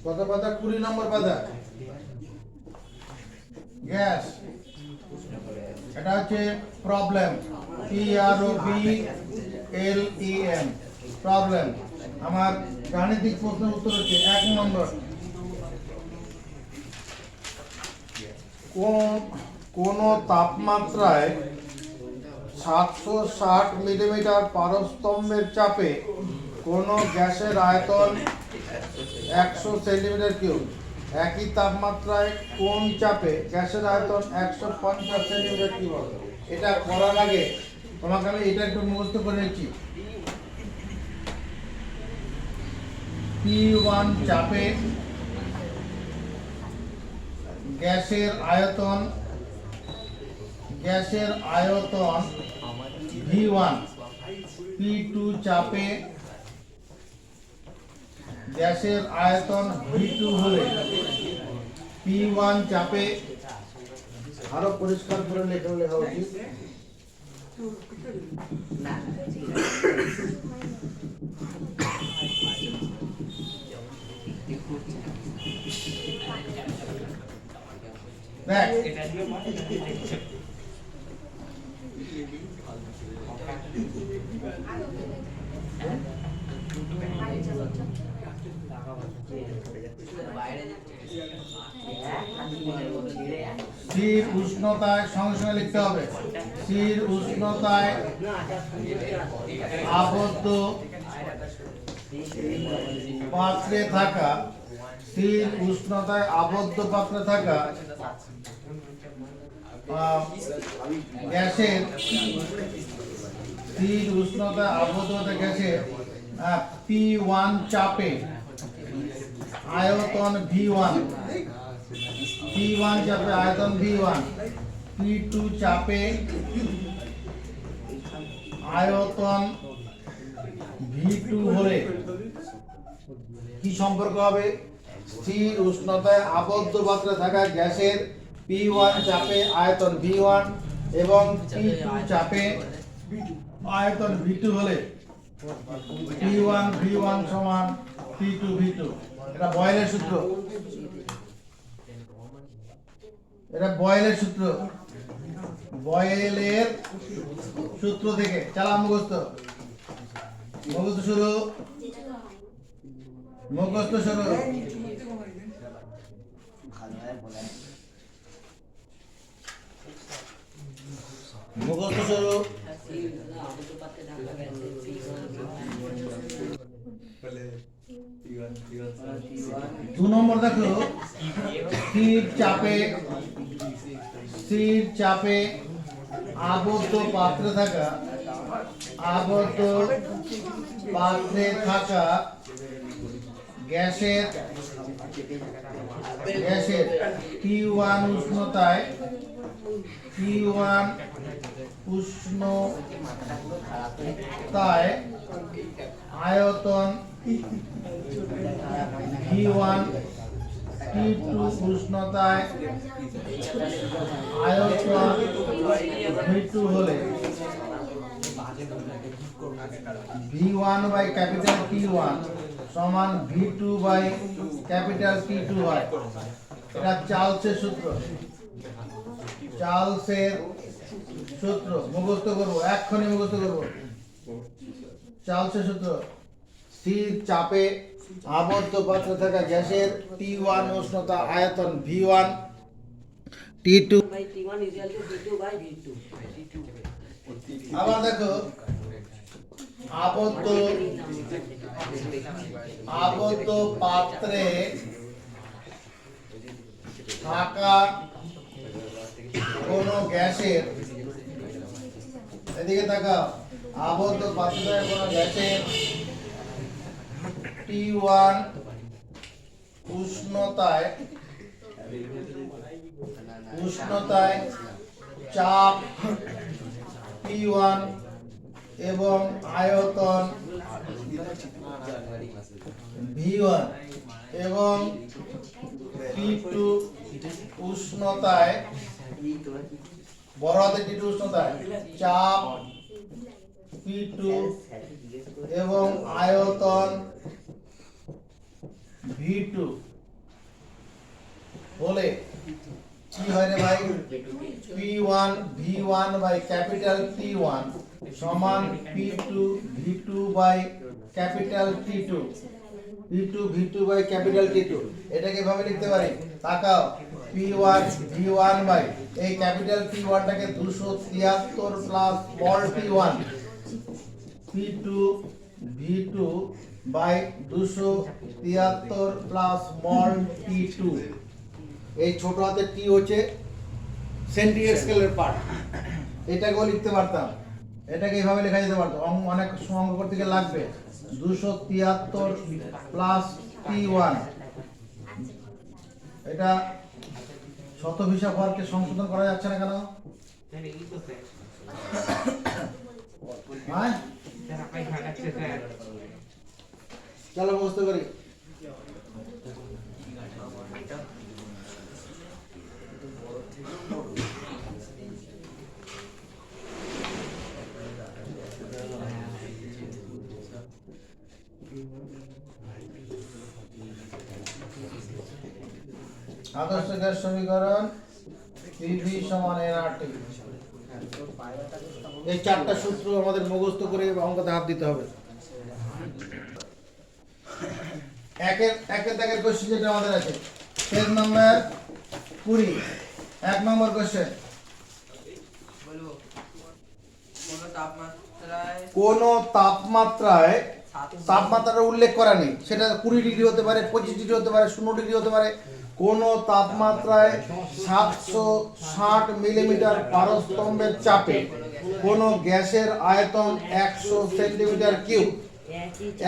কত পাতা? 20 নম্বর পাতা। গ্যাস, এটা হচ্ছে প্রবলেম, PROBLEM, প্রবলেম। আমার গাণিতিক প্রশ্নের উত্তর হচ্ছে 1 নম্বর। কোন তাপমাত্রায় 760 মিলিমিটার পারস্তম্ভের চাপে কোন গ্যাসের আয়তন 100 সেন্টিমিটার কিউব? একই তাপমাত্রায় কোন চাপে গ্যাসের আয়তন 150 সেন্টিমিটার কিউব হবে? এটা করার আগে তোমাকে আমি এটা একটু মুখস্থ করে নিচ্ছি। P1 চাপে গ্যাসের আয়তন V1, P2 চাপে গ্যাসের আয়তন V2 হলে P1 চাপে, আরো পরিষ্কার করে লেখা উচিত। দেখ, স্থির উষ্ণতায়, সঙ্গে সঙ্গে লিখতে হবে, স্থির উষ্ণতায় আবদ্ধ পাত্রে থাকা, স্থির উষ্ণতায় আবদ্ধ পাত্রে থাকা গ্যাসের, স্থির উষ্ণতায় আবদ্ধ গ্যাসের P1 চাপে আয়তন V1, P1 চাপে আয়তন V1, P2 চাপে আয়তন V2 হলে কি সম্পর্ক হবে? স্থির উষ্ণতায় আবদ্ধ পাত্রে থাকা গ্যাসের P1 চাপে আয়তন V1 এবং P2 চাপে আয়তন V2 হলে P1 V1 সমান P2 V2। এটা বয়েলের সূত্র, বয়েলের সূত্র থেকে চালা মুখস্থ শুরু। মুখস্থ শুরু। দু নম্বর দেখো, স্থির চাপে আবদ্ধ পাত্রে থাকা গ্যাসের P1 উষ্ণতায় আয়তন V1, P2 উষ্ণতায় আয়তন V2 হলে V1 বাই ক্যাপিটাল P1 সমান V2 বাই ক্যাপিটাল P2 হয়। এটা চার্লসের সূত্র মুখস্থ করবো, এক্ষুনি মুখস্থ করবো। চার্লসের সূত্র, স্থির চাপে আবদ্ধ পাত্রে থাকা গ্যাসের T1 উষ্ণতা আয়তন V1, T2 আবার দেখো, আবদ্ধ পাত্রে থাকা কোন গ্যাসের, এদিকে তাকাও, আবদ্ধ পাত্রে থাকা কোন গ্যাসের T1 উষ্ণতায় চাপ P1 এবং আয়তন V1 এবং T2 উষ্ণতায়, বড় হাতের T2 উষ্ণতায় চাপ P2 এবং আয়তন V2 হলে কি হয় রে ভাই, P1 V1 by capital T1 সমান P2 V2 by capital T2, P2 V2 by capital T2। এটাকে এভাবে লিখতে পারি, তাকাও, P1 V1 বাই এই ক্যাপিটাল T1 টাকে 273 plus small t1 P2 V2 by 273 plus small t2। এই ছোট হাতের টি হচ্ছে সেন্টিগ্রেড স্কেলের পার্ট, এটাকেও লিখতে পারতাম, এটাকে এইভাবে লেখা যেতে পারতো। অনেক অঙ্ক করতে গিয়ে লাগবে 273 প্লাস t1, এটা শতভিসা ভরকে সংশোধন করা যাচ্ছে না কেন? হ্যাঁ চলো বুঝতে করি। আদর্শ গ্যাস সমীকরণ PV সমান nRT। এই চারটা সূত্র আমাদের মুখস্থ করে অঙ্কতে হাত দিতে হবে। একের দাগের কোশ্চেন যেটা আমাদের আছে, পেজ নাম্বার 20, 1 নম্বর কোশ্চেন। কোন তাপমাত্রায় তাপমাত্রার উল্লেখ করা নেই, সেটা 20 ডিগ্রি হতে পারে, 25 ডিগ্রি হতে পারে, 0 ডিগ্রি হতে পারে। কোন তাপমাত্রায় 760 মিলিমিটার পারস্তম্ভের চাপে কোন গ্যাসের আয়তন 100 সেন্টিমিটার কিউব,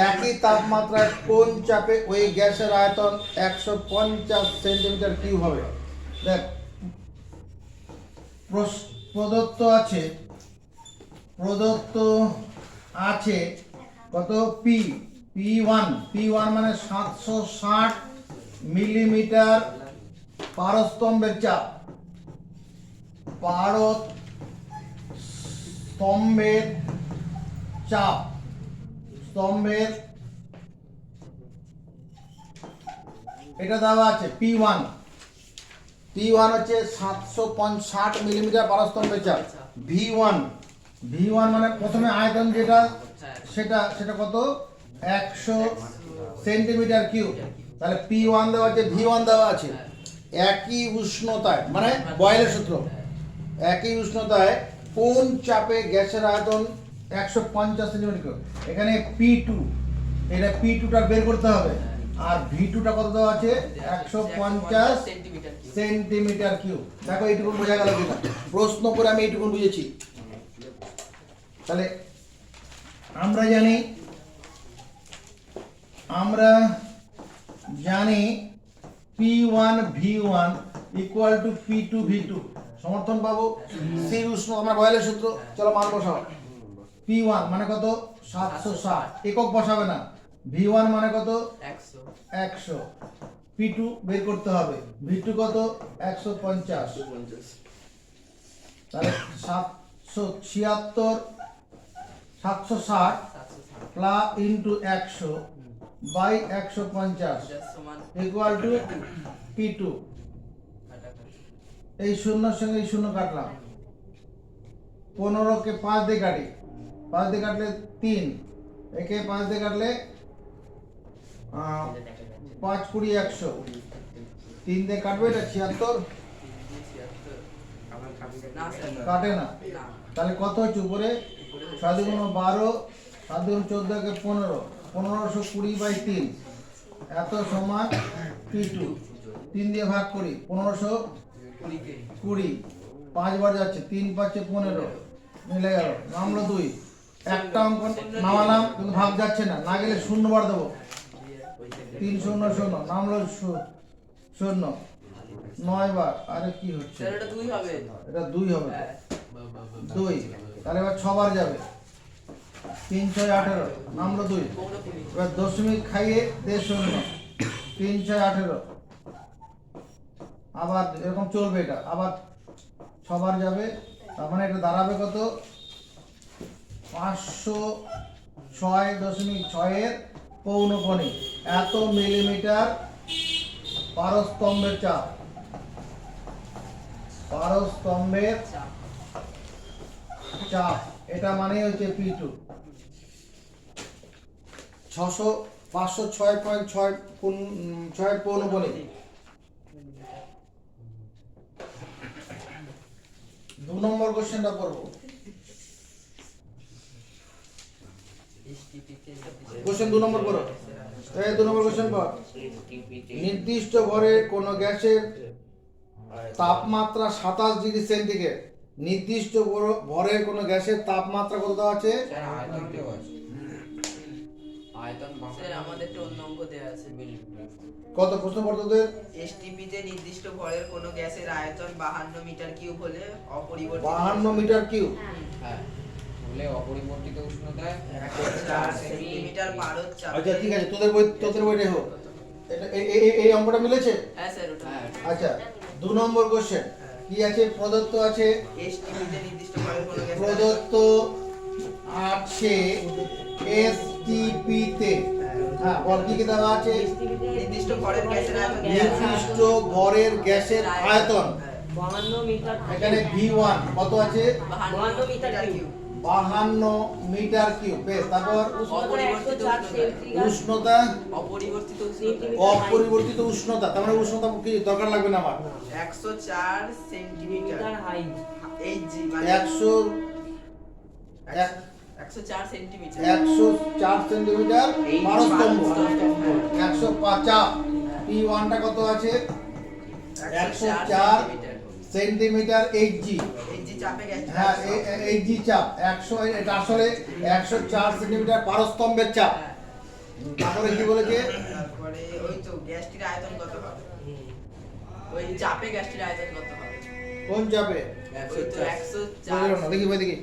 একই তাপমাত্রায় কোন চাপে ওই গ্যাসের আয়তন 150 সেন্টিমিটার কিউব হবে। দেখ প্রদত্ত আছে কত P1 মানে 760 মিলিমিটার পারস্তম্ভের চাপ, স্তম্ভের এটা দেওয়া আছে P1 হচ্ছে 760 মিলিমিটার পারস্তম্ভের চাপ। V1 মানে প্রথমে আয়তন যেটা সেটা কত 100 সেন্টিমিটার কিউব, তাহলে P1 দেওয়া আছে, V1 দেওয়া আছে। একই উষ্ণতায় মানে বয়েলের সূত্র, একই উষ্ণতায় কোন চাপে গ্যাসের আয়তন 150 সেন্টিমিটার কিউব। এখানে P2, এটা P2টা বের করতে হবে, আর V2টা কত দেওয়া আছে 150 সেন্টিমিটার কিউব। দেখো এইটুকু বোঝা গেল কিনা, প্রশ্ন করে আমি এইটুকু বুঝেছি। তাহলে আমরা জানি P1 V1 equal to P2 V2, সমর্থন পাবো। সেই উষ্ণ আমরা বয়েলের সূত্র, চলো মান বসাও। P1 মানে কত 760, একক বসাবে না। V1 মানে কত 100, P2 বের করতে হবে, V2 কত 150, তাহলে 760 plus into 100 by 150 equal to P2। এই শূন্যর সঙ্গে এই শূন্য কাটলাম, 15 কে 5 দিয়ে কাটি, 5 দিয়ে কাটলে 3, একে 5 দিয়ে কাটলে 5 20 100, 3 দিয়ে কাটবে, এটা 76 কাটে না। তাহলে কত হচ্ছে উপরে 7 × 12, 7 × 14 কে 15, 1520 বাই 3 এত সমান P2। 3 দিয়ে ভাগ করি, 1520, 5 বার যাচ্ছে, 3 5 15, মিলে গেল, নামলো 2। একটা অঙ্ক নামালাম কিন্তু ভাগ যাচ্ছে না, না গেলে 0 বার দেবো, 3 0 0, নামলো 0, 9 বার। আরে কি হচ্ছে, এটা 2 হবে, এটা 2 হবে, 2। তাহলে এবার 6 বার যাবে, 3 6 18, নামলো 2। এবার দশমিক খাইয়ে দে 0, 3 6 18, আবার এরকম চলবে, এটা আবার 6 বার যাবে। তার মানে এটা দাঁড়াবে কত 506.6 এর পৌনকণিক, এত মিলিমিটার পারস্তম্ভের চাপ। পারস্তম্ভের চাপ, এটা মানে হচ্ছে P2। 506.6 2 নম্বর কোশ্চেনটা করবো। কোশ্চেন 2 নম্বর করো। এই 2 নম্বর কোশ্চেন পর, নির্দিষ্ট ভরের কোন গ্যাসের তাপমাত্রা 27 ডিগ্রি সেন্টিগ্রেড। নির্দিষ্ট ভরের কোন গ্যাসের তাপমাত্রা কত দেওয়া আছে? আয়তন স্যার আমাদের তো অন্য অঙ্ক দেয়া আছে। কত প্রশ্ন পড়তদের? এসটিপি তে নির্দিষ্ট ভরের কোন গ্যাসের আয়তন 52 মিটার কিউব হলে অপরিবর্তিত 52 মিটার কিউব। হ্যাঁ বলে অপরিবর্তিত উষ্ণতায় 4 সেন্টিমিটার পারদ চাপে। আচ্ছা ঠিক আছে, তোদের বইটা হোক। এটা এই অঙ্কটা মিলেছে? হ্যাঁ স্যার ওটা। আচ্ছা 2 নম্বর কোশ্চেন কি আছে? প্রদত্ত আছে, এসটিপি তে নির্দিষ্ট ভরের কোন গ্যাসের প্রদত্ত আছে এসটিপি তে, হ্যাঁ বল কি কি দেওয়া আছে? নির্দিষ্ট ভরের গ্যাসের আয়তন নির্দিষ্ট ভরের গ্যাসের আয়তন, 52 মিটার এখানে V1 কত আছে? 52 মিটার কিউব। 52 metre cube. বেশ, তারপর অপরিবর্তিত উষ্ণতা, অপরিবর্তিত উষ্ণতা অপরিবর্তিত উষ্ণতা, তার মানে উষ্ণতা কি দরকার লাগবে না আমার? 104 সেন্টিমিটার হাইট এইচজি মানে 104 সেন্টিমিটার 104 সেন্টিমিটার পারস্তম্ভ। 105 P1 টা কত আছে? 104 সেন্টিমিটার এইচজি। এইচজি চাপে গ্যাস। হ্যাঁ এইচজি চাপ 100, এটা আসলে 104 সেন্টিমিটার পারস্তম্ভের চাপ। তারপরে কি বলেছে? তারপরে ওই তো গ্যাসটির আয়তন কত হবে? ওই চাপে গ্যাসটির আয়তন কত হবে? কোন চাপে? ওই তো 104 বলো না, দেখি বই দেখি।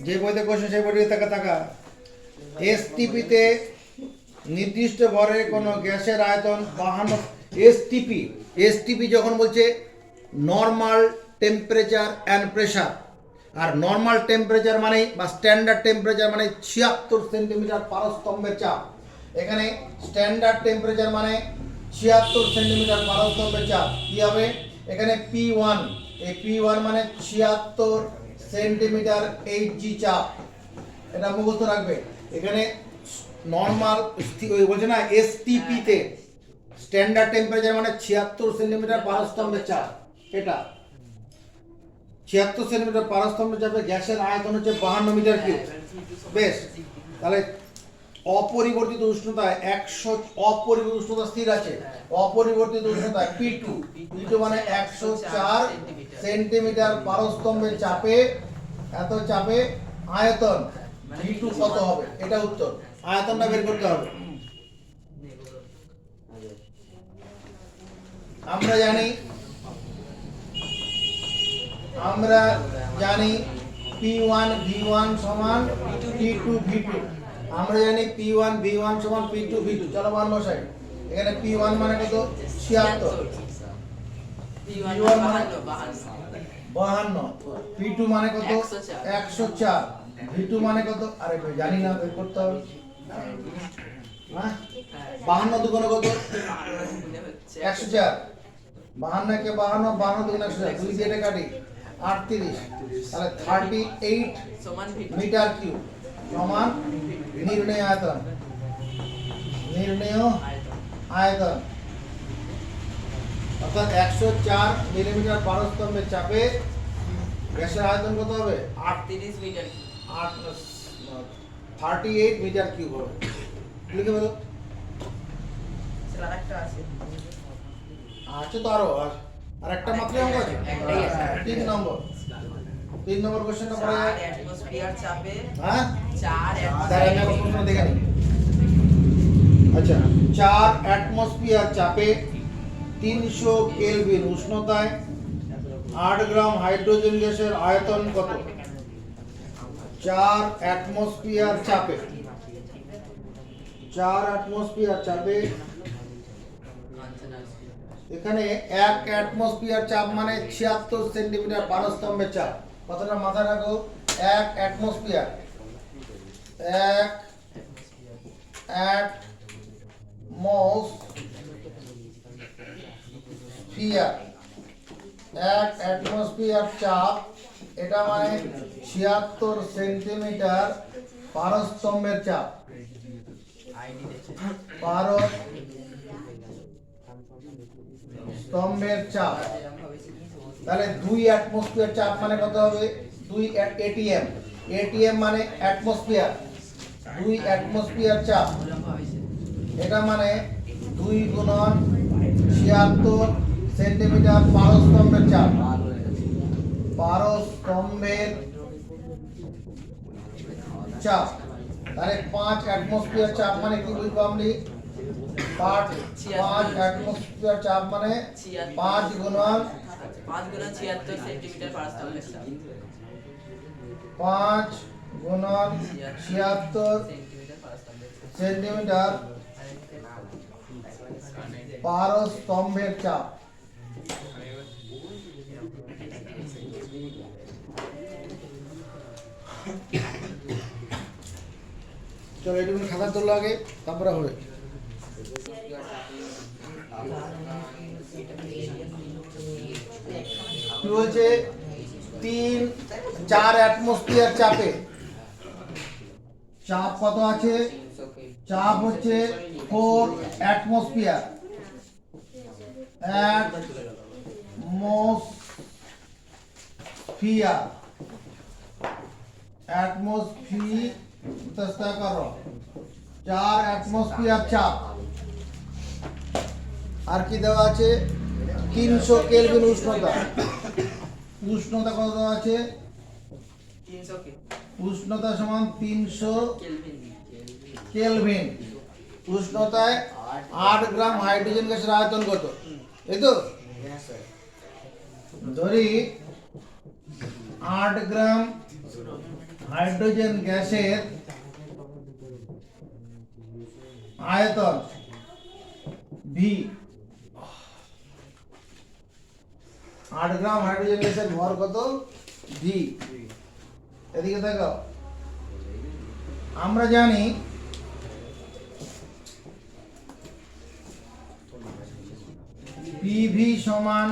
যে বইতে কোশ্চেন সেই বইতে তাকা। এসটিপি তে নির্দিষ্ট ভরের কোন গ্যাসের আয়তন 52। এসটিপি যখন বলছে নরমাল টেম্পারেচার অ্যান্ড প্রেসার, আর নরমাল টেম্পারেচার মানে বা স্ট্যান্ডার্ড টেম্পারেচার মানে 76 সেন্টিমিটার পারস্তম্ভের চাপ। এখানে স্ট্যান্ডার্ড টেম্পারেচার মানে 76 সেন্টিমিটার পারস্তম্ভের চাপ। কি হবে? এখানে P1, এই P1 মানে 76 সেন্টিমিটার এইচজি চাপ, এটা মুখস্থ রাখবে। এখানে নরমাল বলছে না এসটিপি তে স্ট্যান্ডার্ড টেম্পারেচার মানে 76 সেন্টিমিটার পারস্তম্ভের চাপ, এটা 76 সেন্টিমিটার পারস্তম্ভের চাপে গ্যাসের আয়তন হচ্ছে 52 মিটার কিউব। বেশ, তাহলে অপরিবর্তিত উষ্ণতায় 100, অপরিবর্তিত উষ্ণতা স্থির আছে, অপরিবর্তিত উষ্ণতায় P2 মানে 104 সেন্টিমিটার পারস্তম্ভের চাপে, এত চাপে আয়তন P2 কত হবে? এটা উত্তর। আয়তনটা বের করতে হবে। আমরা জানি P1 V1 সমান P2 V2। আমরা জানি P1 V1 সমান P2 V2। চলো মান বসাই। এখানে P1 মানে কত? 76। P1 মানে 52। P2 মানে কত? 104। V2 মানে কত? আরে ভাই জানি না, বের করতে হবে। হ্যাঁ 52 দুগুণে কত? 104। 52 কে 52, 52 দুগুণে 104, 2 দিয়ে এটা কাটি 38। তাহলে 38 সমান মিটার কিউব সমান নির্ণয় আয়তন। আয়তন অর্থাৎ 104 মিলিমিটার পারস্তম্ভের চাপে গ্যাসের আয়তন কত হবে? 38 মিটার 38 মিটার কিউব হবে। লিখে বলো। স্যার আরেকটা আছে। আছে তো আরো, আর একটা মাত্র অঙ্ক আছে। 3 নম্বর কোশ্চেনটা পড়া যায়। 4 অ্যাটমসফিয়ার চাপে হ্যাঁ 4 দাঁড়ান, আমি প্রশ্ন দেখে নিই। আচ্ছা 4 অ্যাটমসফিয়ার চাপে 300 কেলভিন উষ্ণতায় 8 গ্রাম হাইড্রোজেন গ্যাসের আয়তন কত? 4 অ্যাটমসফিয়ার চাপে 4 অ্যাটমসফিয়ার চাপে, এখানে 1 অ্যাটমসফিয়ার চাপ মানে 76 সেন্টিমিটার পারস্তম্ভের চাপ। কথাটা মাথায় রাখো। 1 অ্যাটমসফিয়ার, 1 অ্যাটমসফিয়ার অ্যাটমসফিয়ার, এক অ্যাটমসফিয়ার চাপ, এটা মানে 76 সেন্টিমিটার পারস্তম্ভের চাপ। পারস্তম্ভের চাপ, তাহলে 2 অ্যাটমসফিয়ার চাপ মানে কত হবে? 2 এটিএম। এটিএম মানে অ্যাটমসফিয়ার, 2 অ্যাটমসফিয়ার চাপ, এটা মানে 2 গুণন 76 সেন্টিমিটার পারস্তম্ভের চাপ। পারস্তম্ভের চাপ, তাহলে 5 অ্যাটমসফিয়ার চাপ মানে কি বুঝবো আমি? 5 অ্যাটমসফিয়ার চাপ মানে 5 গুণন 76 সেন্টিমিটার পারস্তম্ভের চাপ। 5 গুণন 76 সেন্টিমিটার পারস্তম্ভের চাপ। চলো এটুকু খাতা তোলো আগে, তারপরে হবে। কি বলছে? 3-4 অ্যাটমসফিয়ার চাপে চাপ কত আছে? চাপ হচ্ছে 4 অ্যাটমসফিয়ার। অ্যাটমসফিয়ার, চেষ্টা করো। 4 অ্যাটমসফিয়ার চাপ। আর কি দেওয়া আছে? 300 কেলভিন উষ্ণতা। উষ্ণতা কত দেওয়া আছে? 300 উষ্ণতা সমান 300 কেলভিন। কেলভিন। উষ্ণতায় 8 গ্রাম হাইড্রোজেন গ্যাসের আয়তন কত? এই তো ধরি 8 গ্রাম হাইড্রোজেন গ্যাসের আয়তন ভি। 8 গ্রাম হাইড্রোজেন গ্যাসের ভর কত? ভি। এদিকে দেখো, আমরা জানি পিভি সমান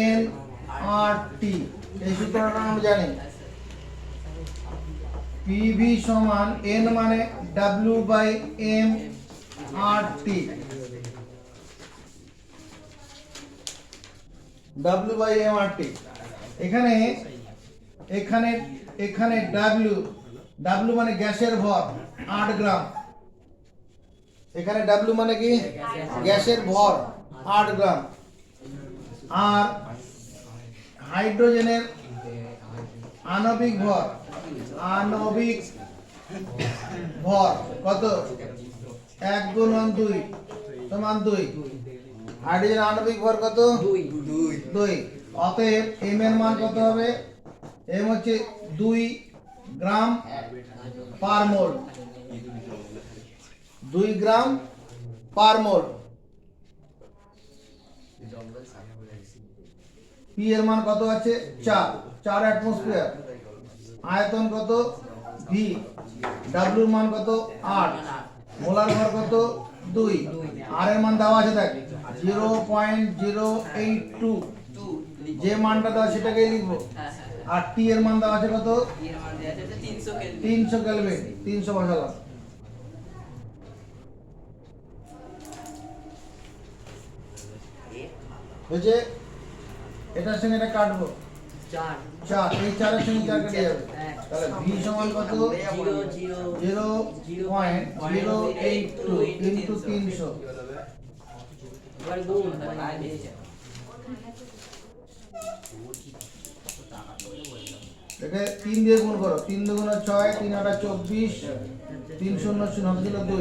এন আর টি। এই সূত্রটা আমরা জানি। পিভি সমান এন মানে W by M R T. W by M R T. এখানে এখানে এখানে ডাব্লিউ, ডাব্লিউ মানে গ্যাসের ভর 8 গ্রাম। এখানে ডাব্লিউ মানে কি? গ্যাসের ভর 8 গ্রাম। আর হাইড্রোজেনের আণবিক ভর, আণবিক ভর কত? 1 গুণন 2 সমান 2। হাইড্রোজেন আণবিক ভর কত? 2। অতএব এম এর মান কত হবে? এম হচ্ছে 2 গ্রাম পার মোল। 2 গ্রাম পার মোল। পি এর মান কত আছে? 4 অ্যাটমসফিয়ার। আয়তন কত? ভি। ডাব্লিউ এর মান কত? 8। মোলার ভর কত? 2। আর এর মান দেওয়া আছে দেখ 0.082। যে মানটা দেওয়া সেটাকেই লিখবো। আর টি এর মান দেওয়া আছে কত? 300 কেলভিন। 300 বসালাম। বুঝে? এটার সঙ্গে এটা কাটবো 4। এই 4 এর সঙ্গে 4 কেটে যাবে। তাহলে ভি সমান কত? 0.082 ইনটু 300। একে 3 দিয়ে গুণ করো। 3 দুগুণে 6, 3 আটা 24, 3 শূন্য শূন্য হতে দিল 2।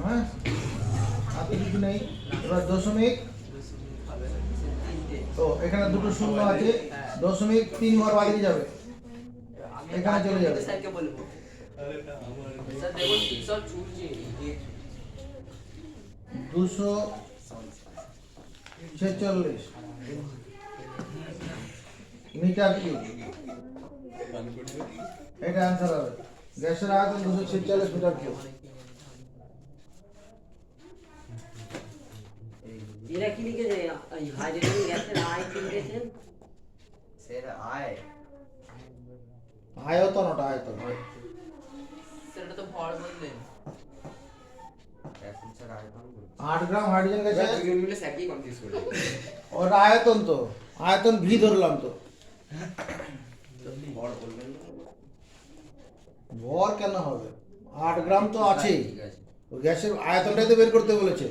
হ্যাঁ, আর কিছু নেই। এবার দশমিক, তো এখানে দুটো শূন্য আছে, 0.3 ঘর বাড়িয়ে যাবে, এখানে চলে যাবে। স্যারকে বলবো স্যার দেখুন সব ছুটছে 246 মিটার কিউব। এটা आंसर হবে। গ্যাসের আয়তন 246 মিটার কিউব। এরা কি লিখেছে হাইড্রোজেন গ্যাসের আয় কি লিখেছেন? সেটা আয় আয়তন, ওটা আয়তন। সেটা তো ভর বললেন। 8 গ্রাম হাইড্রোজেন গ্যাসে দুজন মিলে স্যারকেই কনফিউজ করে দিল। ওটা আয়তন, তো আয়তন ভি ধরলাম তো। বড় বলবেন না। ভর কেন হবে? 8 গ্রাম তো আছেই। ঠিক আছে। ওই গ্যাসের আয়তনটাই তো বের করতে বলেছে।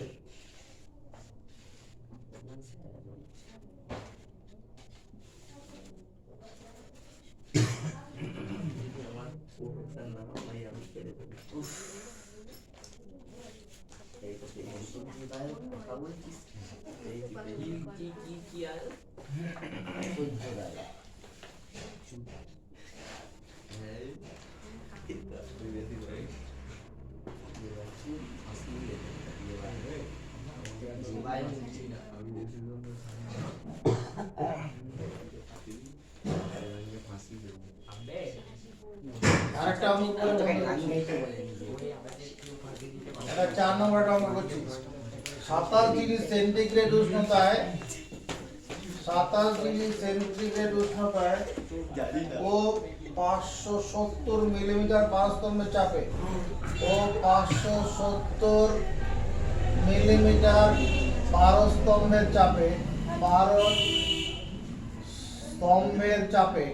আরেকটা অঙ্ক করে এটা 4 নম্বরটা অঙ্ক করছি। 27 ডিগ্রি সেন্টিগ্রেড উষ্ণতায় 27 ডিগ্রি সেন্টিগ্রেড উষ্ণতায় ও 570 মিলিমিটার পারস্তম্ভের চাপে ও 570 মিলিমিটার পারস্তম্ভের চাপে পারস্তম্ভের চাপে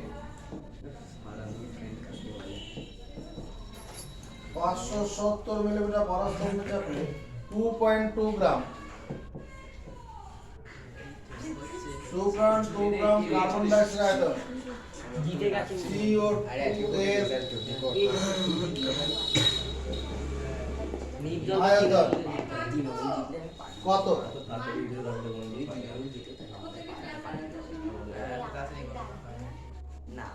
570 মিলিমিটার পারস্তম্ভের চাপে 2.2 গ্রাম 2.2 গ্রাম কার্বন ডাইঅক্সাইড আয়তন জিতে গেছে CO2 এর আয়তন কত? না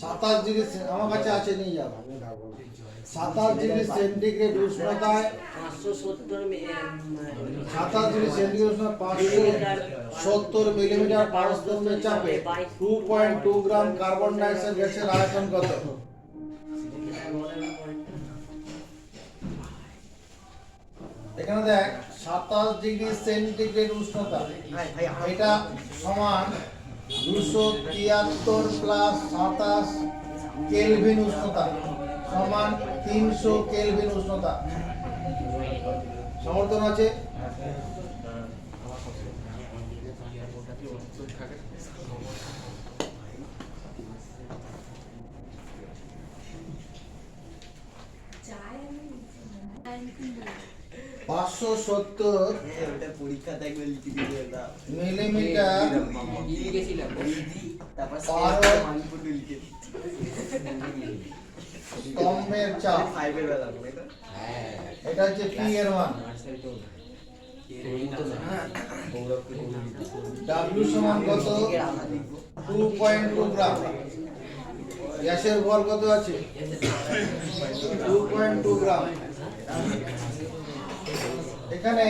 27 ডিগ্রি আমার কাছে আছে, নিয়ে যাও। 27 ডিগ্রি সেন্টিগ্রেড উষ্ণতায় 570 27 ডিগ্রি সেন্টিগ্রেড উষ্ণতায় 570 মিলিমিটার পারস্তম্ভের চাপে 2.2 গ্রাম কার্বন ডাইঅক্সাইড গ্যাসের আয়তন কত? এখানে দেখ 27 ডিগ্রি সেন্টিগ্রেড উষ্ণতা, এটা সমান 273 প্লাস 27 কেলভিন উষ্ণতা সমান 300 কেলভিন উষ্ণতা। সমর্থন আছে? পাঁচশো সত্তর ওটা পরীক্ষা দেখবে লিখে মিলিমিটার লিখেছিলাম। তারপর পারদ মানপুটু লিখে স্তম্ভের চাপ, 5 এর বেলা তাই তো হ্যাঁ। এটা হচ্ছে পি এর মান। নার্সারি তো ডাব্লিউ সমান কত? 2.2 গ্রাম। গ্যাসের ভর কত আছে? 2.2 গ্রাম। এখানে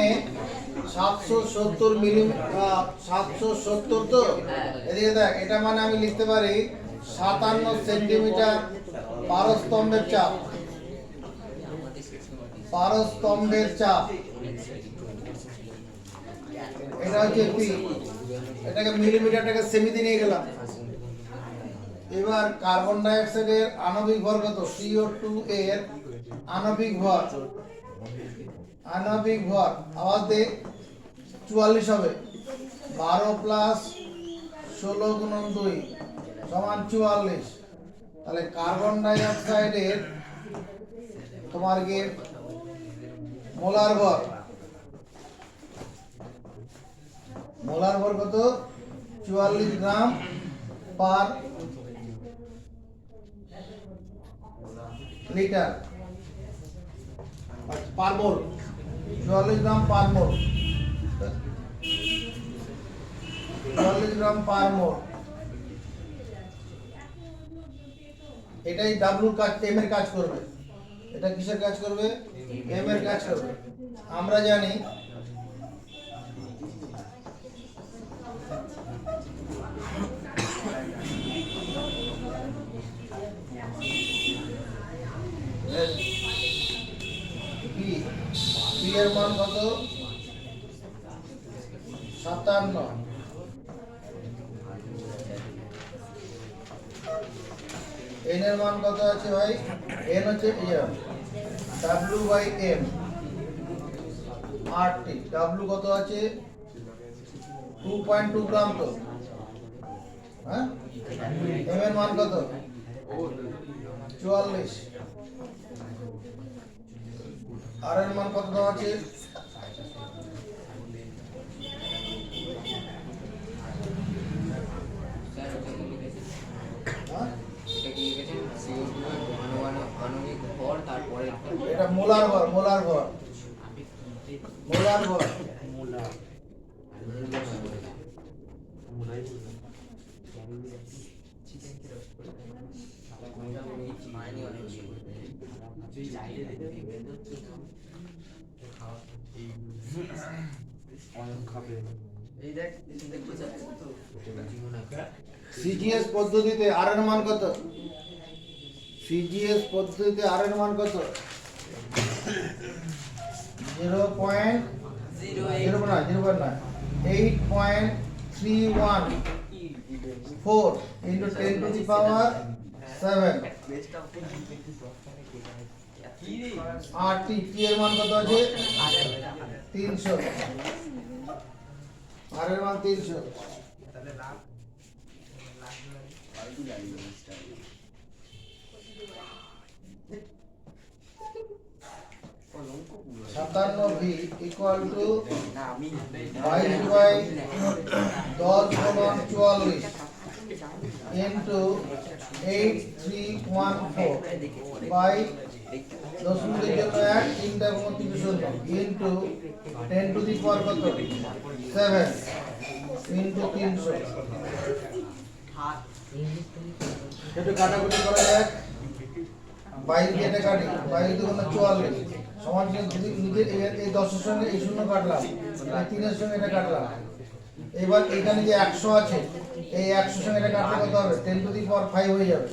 770 মিলিমিটার 770 তো এদিকে দেখ, এটা মানে আমি লিখতে পারি 57 সেন্টিমিটার পারস্তম্ভের চাপ, পারস্তম্ভের চাপ এটা হচ্ছে পি। এটাকে মিলিমিটারটাকে সেমিতে নিয়ে গেলাম। এবার কার্বন ডাই অক্সাইডের আণবিক ভর কত? CO2 এর আণবিক ভর, আণবিক ভর আবার দে 44 হবে। 12 প্লাস 16 গুণন 2 সমান 44। তাহলে কার্বন ডাই অক্সাইডের তোমার কি মোলার ভর, মোলার ভর কত? 44 গ্রাম পার লিটার পার মোল, 44 গ্রাম পার মোল, 44 গ্রাম পার মোল। এটাই ডাব্লিউ কাজ, এম এর কাজ করবে। এটা কিসের কাজ করবে? এম এর কাজ করবে। আমরা জানি পি এর মান কত? 57। n এর মান কত আছে ভাই? n হচ্ছে w by m RT। w কত আছে? 2.2 গ্রাম তো, হ্যাঁ? m এর মান কত? 44। r এর মান কত দেওয়া আছে? স্যার ওটা কি লিখেছেন? হ্যাঁ? এটা কি লিখেছেন? CO2 এর আণবিক ভর তারপরে এটা মোলার ভর, মোলার ভর, মোলার ভর। এই দেখ দেখতে যাচ্ছে তো সিজিএস পদ্ধতিতে আর এর মান কত? সিজিএস পদ্ধতিতে আর এর মান কত? 8.314 into 10 to the power 7 RT। T এর মান কত আছে? 300। আর এর মান 300। সাতান্ন V equal to 22/10 into 8314 by 10 মিনিটের জন্য 1 3টা এবং 3 শূন্য ইন্টু 10 টু দি পাওয়ার কত? 7 ইন্টু 300। একটু কাটাকুটি করা যাক। 22 দিয়ে এটা কাটি, 22 দুগুণে 44 সমান যদি নিজের এই 10 এর সঙ্গে এই শূন্য কাটলাম, এই 3 এর সঙ্গে এটা কাটলাম। এবার এখানে যে 100 আছে, এই 100 সঙ্গে এটা কাটলে কত হবে? 10 টু দি পাওয়ার 5 হয়ে যাবে,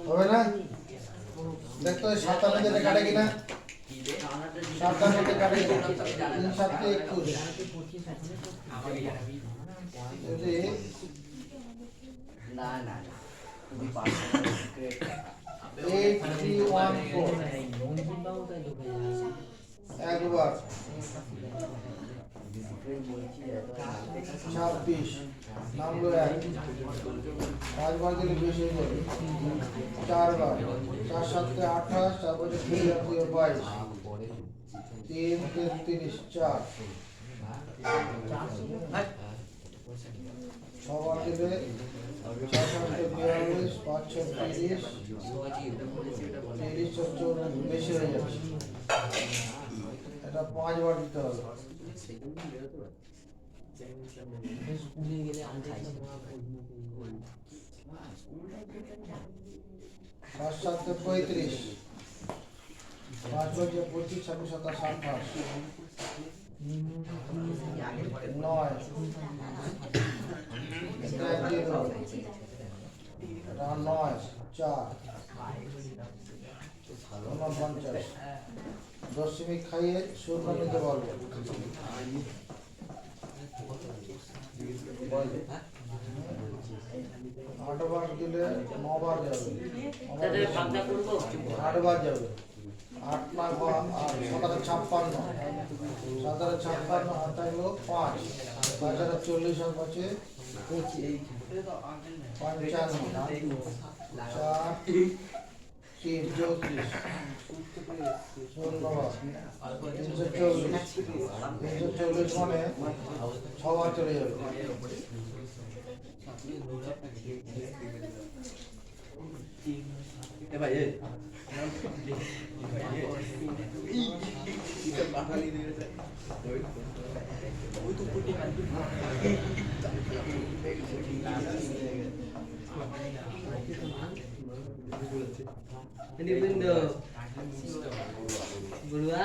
হবে না? দেখতো 57 দিয়ে এটা কাটে কিনা? 57 দিয়ে কাটে কিনা? 3 7 21 যদি না 8314 একবার 26 নামলো 1 5বার দিলে বেশি হয়ে যাবে, 4বার 4 7 28 তারপরে 2 আর 2 22 3 33 4 6বার দিলে 4 7 42 5 6 30 30 14 বেশি হয়ে যাচ্ছে। এটা 5 বার দিতে হবে। স্কুলে গেলে আনতে 5 7 35 5 5 25 26 27 28 9 এটা 0 এটা 9 4 49 দশমিক খাইয়ে শূন্য নিতে পারবো। 8 বার দিলে 9 বার যাবে, তাহলে ভাগটা করব 8 বার যাবে, 8 9 17 56 17 56 আর থাকলো 5 5 আর 40 আর 5 55 4 3 34 340 মানে 6 বার চলে যাবে। গুরুয়া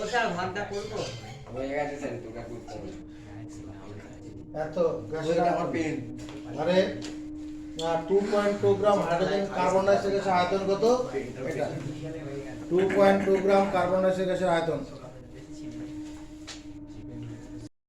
ওটা ভাগটা করব হয়ে গেছে স্যার, তোকে করতে হবে। এত গ্যাসের আমার পেন, আরে 2.2 গ্রাম হাইড্রোজেন কার্বন ডাই অক্সাইড গ্যাসের আয়তন কত? এটা 2.2 গ্রাম কার্বন ডাই অক্সাইড গ্যাসের আয়তন।